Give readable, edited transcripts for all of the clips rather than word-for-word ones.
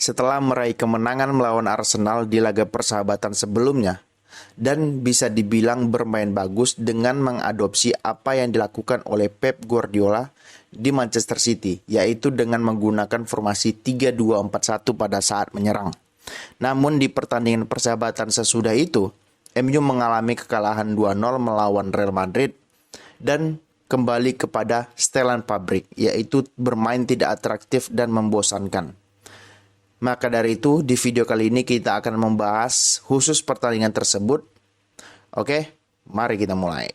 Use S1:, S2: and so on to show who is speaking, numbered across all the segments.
S1: setelah meraih kemenangan melawan Arsenal di laga persahabatan sebelumnya dan bisa dibilang bermain bagus dengan mengadopsi apa yang dilakukan oleh Pep Guardiola di Manchester City, yaitu dengan menggunakan formasi 3-2-4-1 pada saat menyerang. Namun di pertandingan persahabatan sesudah itu, MU mengalami kekalahan 2-0 melawan Real Madrid dan kembali kepada setelan pabrik, yaitu bermain tidak atraktif dan membosankan. Maka dari itu, di video kali ini kita akan membahas khusus pertandingan tersebut. Oke, mari kita mulai.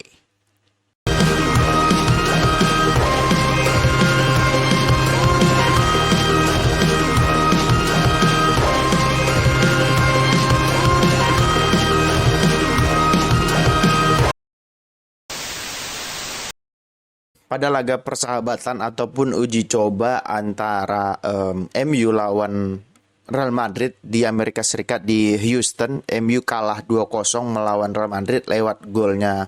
S1: Pada laga persahabatan ataupun uji coba antara MU lawan Real Madrid di Amerika Serikat di Houston, MU kalah 2-0 melawan Real Madrid lewat golnya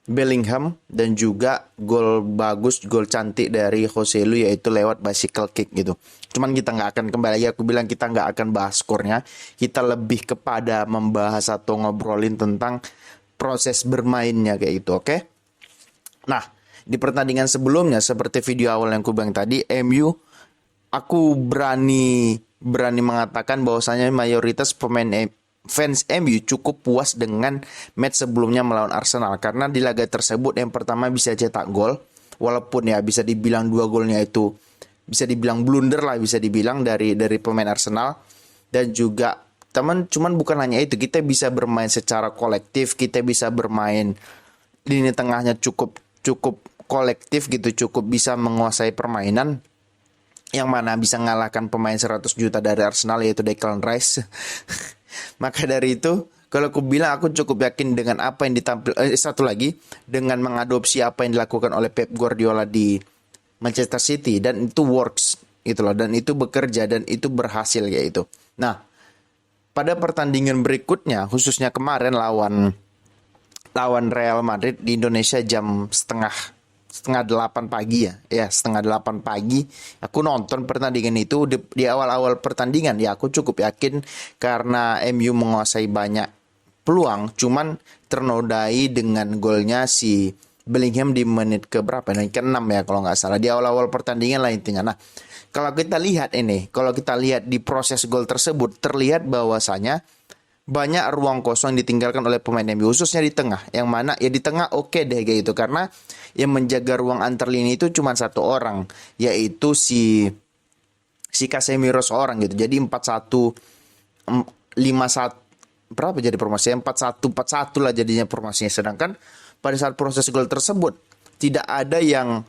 S1: Bellingham dan juga gol bagus, gol cantik dari Joselu, yaitu lewat bicycle kick gitu. Cuman kita nggak akan kembali lagi, aku bilang kita nggak akan bahas skornya. Kita lebih kepada membahas atau ngobrolin tentang proses bermainnya kayak gitu, oke? Nah, di pertandingan sebelumnya seperti video awal yang aku bilang tadi, aku berani mengatakan bahwasanya mayoritas fans MU cukup puas dengan match sebelumnya melawan Arsenal, karena di laga tersebut yang pertama bisa cetak gol, walaupun ya bisa dibilang dua golnya itu bisa dibilang blunder lah, bisa dibilang dari pemain Arsenal. Dan juga cuman bukan hanya itu, kita bisa bermain secara kolektif, kita bisa bermain lini tengahnya cukup kolektif gitu, cukup bisa menguasai permainan, yang mana bisa mengalahkan pemain 100 juta dari Arsenal, yaitu Declan Rice. Maka dari itu, kalau aku bilang aku cukup yakin dengan apa yang satu lagi, dengan mengadopsi apa yang dilakukan oleh Pep Guardiola di Manchester City, dan itu works gitu loh, dan itu bekerja dan itu berhasil kayak itu. Nah, pada pertandingan berikutnya, khususnya kemarin lawan Real Madrid di Indonesia jam setengah 8 pagi setengah 8 pagi aku nonton pertandingan itu. Di awal-awal pertandingan ya aku cukup yakin karena MU menguasai banyak peluang, cuman ternodai dengan golnya si Bellingham di menit ke berapa, ke-6 ya kalau nggak salah, di awal-awal pertandingan lah intinya. Nah, kalau kita lihat di proses gol tersebut, terlihat bahwasanya banyak ruang kosong ditinggalkan oleh pemain MU, khususnya di tengah. Yang mana ya di tengah oke deh kayak gitu, karena yang menjaga ruang antar lini itu cuma satu orang, yaitu si Casemiro seorang gitu. Jadi 4-1 5-1 berapa jadi formasinya, 4-1 lah jadinya formasinya. Sedangkan pada saat proses gol tersebut tidak ada yang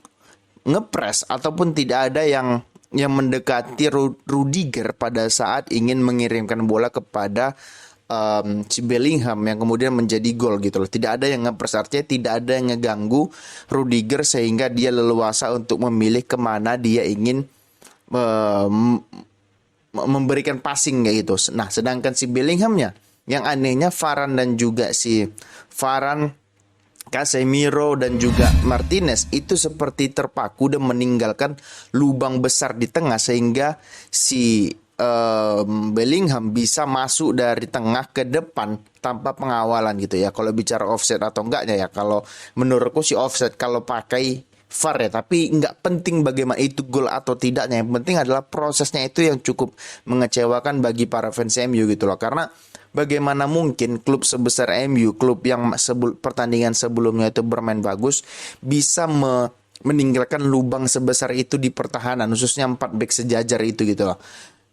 S1: ngepres ataupun tidak ada yang mendekati Rudiger pada saat ingin mengirimkan bola kepada si Bellingham yang kemudian menjadi gol gitu loh. Tidak ada yang ngepres, artinya tidak ada yang ngeganggu Rudiger sehingga dia leluasa untuk memilih kemana dia ingin memberikan passing kayak gitu. Nah, sedangkan si Bellinghamnya, yang anehnya Varane dan juga Casemiro dan juga Martinez itu seperti terpaku dan meninggalkan lubang besar di tengah, sehingga si Bellingham bisa masuk dari tengah ke depan tanpa pengawalan gitu ya. Kalau bicara offset atau enggaknya ya, kalau menurutku sih offset kalau pakai VAR ya, tapi nggak penting bagaimana itu gol atau tidaknya. Yang penting adalah prosesnya itu yang cukup mengecewakan bagi para fans MU gitu loh. Karena bagaimana mungkin klub sebesar MU, klub yang pertandingan sebelumnya itu bermain bagus, bisa meninggalkan lubang sebesar itu di pertahanan, khususnya 4 back sejajar itu gitu loh.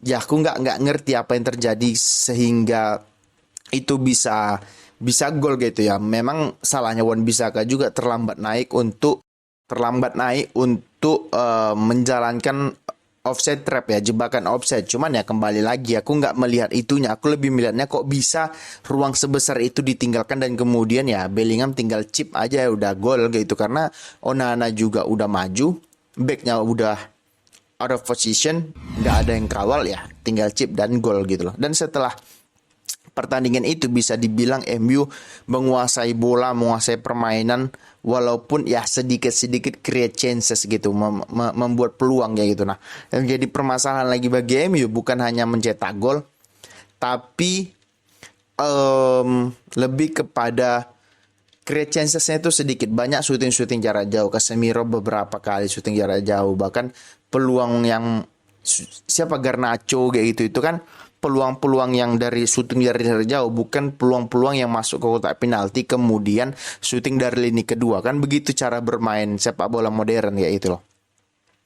S1: Ya aku nggak ngerti apa yang terjadi sehingga itu bisa gol gitu ya. Memang salahnya Wan-Bissaka juga terlambat naik untuk menjalankan offside trap ya, jebakan offside. Cuman ya kembali lagi aku nggak melihat itunya, aku lebih melihatnya kok bisa ruang sebesar itu ditinggalkan dan kemudian ya Bellingham tinggal chip aja ya udah gol gitu, karena Onana juga udah maju, backnya udah out of position, nggak ada yang kawal ya, tinggal chip dan gol gitu loh. Dan setelah pertandingan itu bisa dibilang MU menguasai bola, menguasai permainan, walaupun ya sedikit-sedikit create chances gitu, membuat peluang ya gitu. Nah, yang jadi permasalahan lagi bagi MU bukan hanya mencetak gol, tapi lebih kepada create chancesnya itu sedikit. Banyak syuting jarak jauh. Casemiro beberapa kali syuting jarak jauh. Bahkan peluang yang siapa Garnacho kayak gitu itu kan peluang-peluang yang dari syuting dari jarak jauh, bukan peluang-peluang yang masuk ke kotak penalti kemudian syuting dari lini kedua. Kan begitu cara bermain sepak bola modern ya itu loh.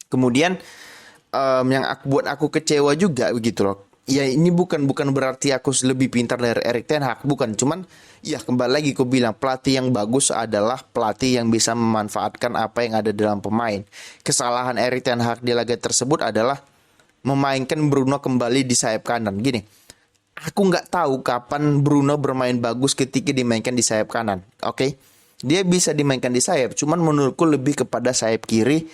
S1: Kemudian yang buat aku kecewa juga begitu loh. Ya ini bukan berarti aku lebih pintar dari Erik ten Hag, bukan. Cuman ya kembali lagi aku bilang pelatih yang bagus adalah pelatih yang bisa memanfaatkan apa yang ada dalam pemain. Kesalahan Erik ten Hag di laga tersebut adalah memainkan Bruno kembali di sayap kanan. Gini, aku nggak tahu kapan Bruno bermain bagus ketika dimainkan di sayap kanan. Oke, dia bisa dimainkan di sayap, cuman menurutku lebih kepada sayap kiri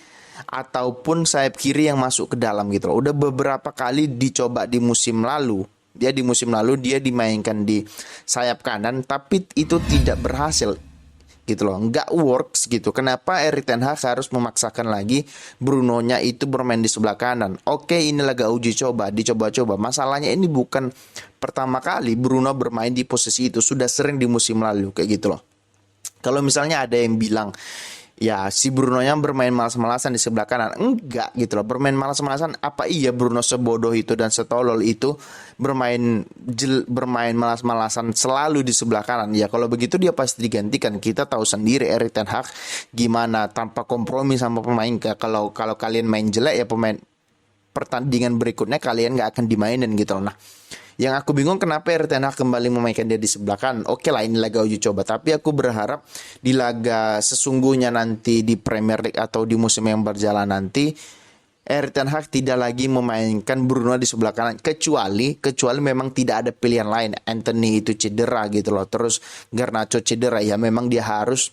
S1: ataupun sayap kiri yang masuk ke dalam gitu loh. Udah beberapa kali dicoba di musim lalu. Di musim lalu dia dimainkan di sayap kanan tapi itu tidak berhasil gitu loh. Nggak works gitu. Kenapa Erik ten Hag harus memaksakan lagi Bruno-nya itu bermain di sebelah kanan? Oke, ini laga uji coba, dicoba-coba. Masalahnya ini bukan pertama kali Bruno bermain di posisi itu, sudah sering di musim lalu kayak gitu loh. Kalau misalnya ada yang bilang ya si Bruno yang bermain malas-malasan di sebelah kanan, enggak gitu loh. Bermain malas-malasan, apa iya Bruno sebodoh itu dan setolol itu bermain malas-malasan selalu di sebelah kanan? Ya kalau begitu dia pasti digantikan. Kita tahu sendiri Erik ten Hag gimana tanpa kompromi sama pemain. Kalau kalian main jelek ya pemain pertandingan berikutnya kalian nggak akan dimainin gitu loh. Nah, yang aku bingung kenapa Erik ten Hag kembali memainkan dia di sebelah kanan. Oke lah ini laga uji coba, tapi aku berharap di laga sesungguhnya nanti di Premier League atau di musim yang berjalan nanti Erik ten Hag tidak lagi memainkan Bruno di sebelah kanan, kecuali memang tidak ada pilihan lain. Anthony itu cedera gitu loh, terus Garnacho cedera, ya memang dia harus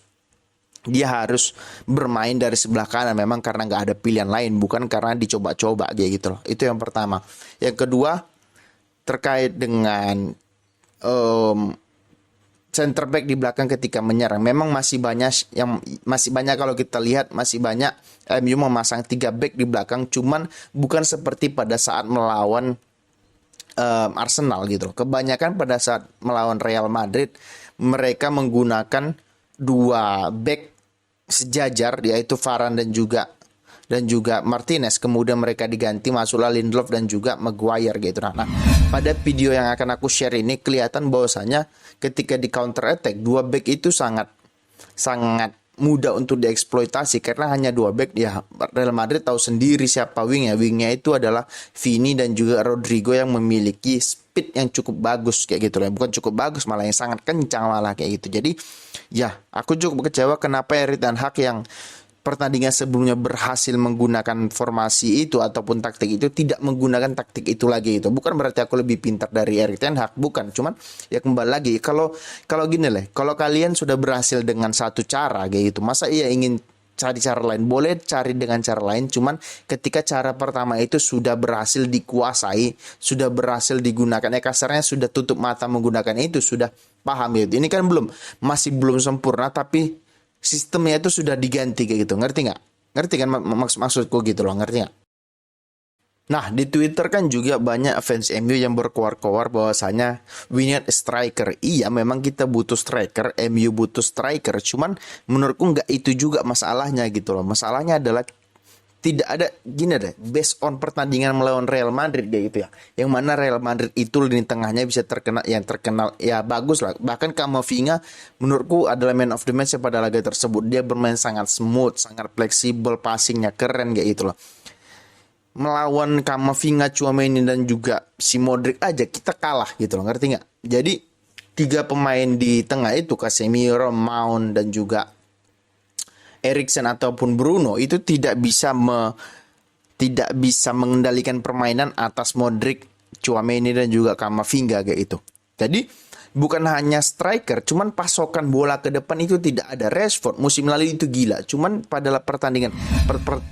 S1: bermain dari sebelah kanan memang karena nggak ada pilihan lain, bukan karena dicoba-coba kayak gitu loh. Itu yang pertama. Yang kedua, terkait dengan center back di belakang ketika menyerang, memang masih banyak kalau kita lihat masih banyak MU memasang 3 back di belakang, cuman bukan seperti pada saat melawan Arsenal gitu. Kebanyakan pada saat melawan Real Madrid mereka menggunakan 2 back sejajar, yaitu Varane dan juga Martinez. Kemudian mereka diganti, masuklah Lindelof dan juga Maguire gitu. Nah, pada video yang akan aku share ini kelihatan bahwasanya ketika di counter attack 2 back itu sangat mudah untuk dieksploitasi karena hanya 2 back. Ya Real Madrid tahu sendiri siapa wingnya itu adalah Vini dan juga Rodrigo yang memiliki speed yang cukup bagus kayak gitu loh. Bukan cukup bagus, malah yang sangat kencang malah kayak gitu. Jadi ya aku cukup kecewa kenapa Erik ten Hag yang pertandingan sebelumnya berhasil menggunakan formasi itu ataupun taktik itu tidak menggunakan taktik itu lagi. Itu bukan berarti aku lebih pintar dari Erik ten Hag, bukan. Cuman ya kembali lagi kalau gini lah, kalau kalian sudah berhasil dengan satu cara kayak gitu, masa iya ingin cari cara lain? Boleh cari dengan cara lain, cuman ketika cara pertama itu sudah berhasil dikuasai, sudah berhasil digunakan, kasarnya sudah tutup mata menggunakan itu, sudah paham gitu. Ini kan masih belum sempurna, tapi sistemnya itu sudah diganti kayak gitu. Ngerti kan maksudku gitu loh, ngerti nggak? Nah, di Twitter kan juga banyak fans MU yang berkoar-koar bahwasanya we need a striker. Iya, memang kita butuh striker, MU butuh striker. Cuman menurutku nggak itu juga masalahnya gitu loh. Masalahnya adalah tidak ada, gini deh, based on pertandingan melawan Real Madrid kayak gitu ya, yang mana Real Madrid itu lini tengahnya bisa terkenal ya bagus lah. Bahkan Camavinga menurutku adalah man of the match pada laga tersebut. Dia bermain sangat smooth, sangat fleksibel, passingnya keren kayak gitu loh. Melawan Camavinga, Tchouaméni dan juga si Modric aja kita kalah gitu loh, ngerti nggak? Jadi 3 pemain di tengah itu, Casemiro, Mount dan juga Eriksen ataupun Bruno itu tidak bisa mengendalikan permainan atas Modric, Tchouaméni dan juga Camavinga kayak itu. Jadi bukan hanya striker, cuman pasokan bola ke depan itu tidak ada. Rashford musim lalu itu gila, cuman pada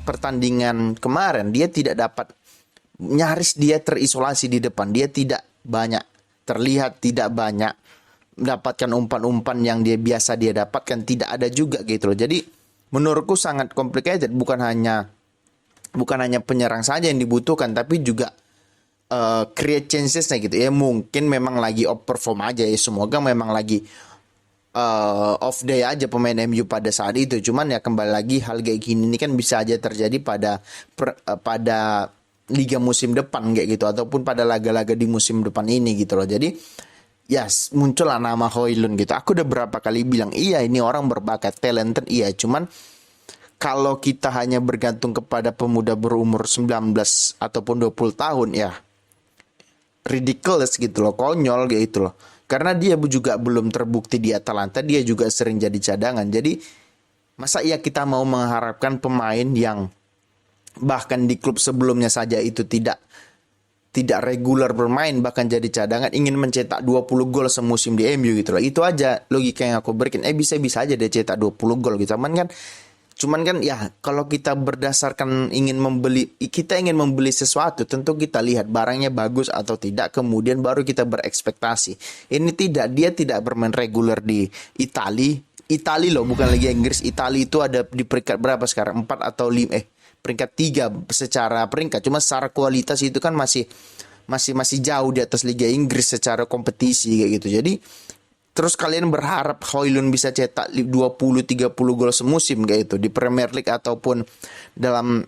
S1: pertandingan kemarin dia tidak dapat, nyaris dia terisolasi di depan, dia tidak banyak terlihat tidak banyak mendapatkan umpan-umpan yang biasa dia dapatkan, tidak ada juga gitu loh. Jadi menurutku sangat complicated, bukan hanya penyerang saja yang dibutuhkan, tapi juga create chances-nya gitu ya. Mungkin memang lagi off perform aja ya, semoga memang lagi off day aja pemain MU pada saat itu. Cuman ya kembali lagi, hal kayak gini ini kan bisa aja terjadi pada liga musim depan kayak gitu, ataupun pada laga-laga di musim depan ini gitu loh. Jadi yes, muncullah nama Højlund gitu. Aku udah berapa kali bilang, iya ini orang berbakat, talented, iya. Cuman kalau kita hanya bergantung kepada pemuda berumur 19 ataupun 20 tahun, ya ridiculous gitu loh, konyol gitu loh. Karena dia juga belum terbukti di Atalanta, dia juga sering jadi cadangan. Jadi masa iya kita mau mengharapkan pemain yang bahkan di klub sebelumnya saja itu tidak reguler bermain, bahkan jadi cadangan, ingin mencetak 20 gol semusim di MU gitu loh. Itu aja logika yang aku berikan. Bisa-bisa aja dia cetak 20 gol gitu. Cuman kan ya, kalau kita berdasarkan kita ingin membeli sesuatu, tentu kita lihat barangnya bagus atau tidak, kemudian baru kita berekspektasi. Ini dia tidak bermain reguler di Itali loh, bukan Liga Inggris. Itali itu ada di peringkat berapa sekarang? 4 atau 5 peringkat 3 secara peringkat. Cuma secara kualitas itu kan masih jauh di atas Liga Inggris secara kompetisi kayak gitu. Jadi terus kalian berharap Højlund bisa cetak 20-30 gol semusim kayak itu di Premier League ataupun dalam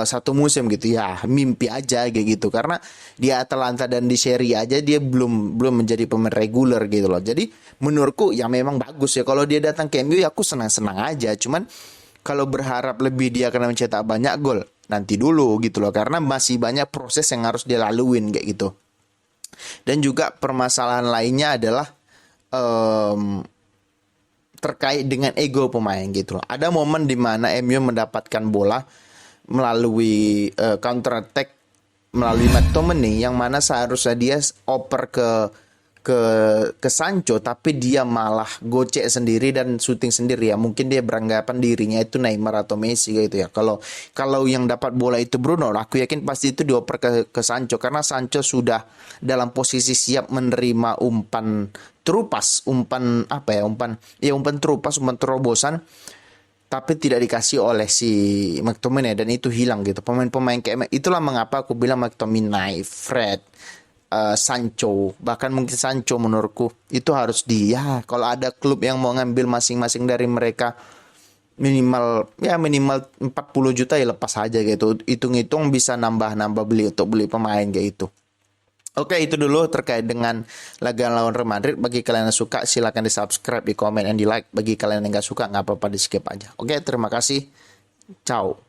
S1: satu musim gitu ya, mimpi aja kayak gitu. Karena di Atalanta dan di Serie A aja dia belum menjadi pemain reguler gitu loh. Jadi menurutku ya memang bagus ya kalau dia datang ke MU, ya aku senang-senang aja. Cuman kalau berharap lebih dia akan mencetak banyak gol, nanti dulu gitu loh, karena masih banyak proses yang harus dia laluin kayak gitu. Dan juga permasalahan lainnya adalah terkait dengan ego pemain gitu loh. Ada momen di mana MU mendapatkan bola melalui counter attack melalui McTominay, yang mana seharusnya dia oper ke Sancho, tapi dia malah gocek sendiri dan syuting sendiri ya. Mungkin dia beranggapan dirinya itu Neymar atau Messi gitu ya. Kalau yang dapat bola itu Bruno, aku yakin pasti itu dioper ke Sancho, karena Sancho sudah dalam posisi siap menerima umpan terupas, umpan terupas, umpan terobosan, tapi tidak dikasih oleh si McTominay, dan itu hilang gitu. Pemain-pemain kayak itulah mengapa aku bilang McTominay, Fred, Sancho, bahkan mungkin Sancho menurutku itu harus kalau ada klub yang mau ngambil masing-masing dari mereka minimal 40 juta ya lepas aja gitu. Hitung-hitung bisa nambah beli pemain kayak itu. Oke, itu dulu terkait dengan laga lawan Real Madrid. Bagi kalian yang suka silakan di subscribe, di komen, dan di like. Bagi kalian yang nggak suka nggak apa-apa, di skip aja. Oke, terima kasih. Ciao.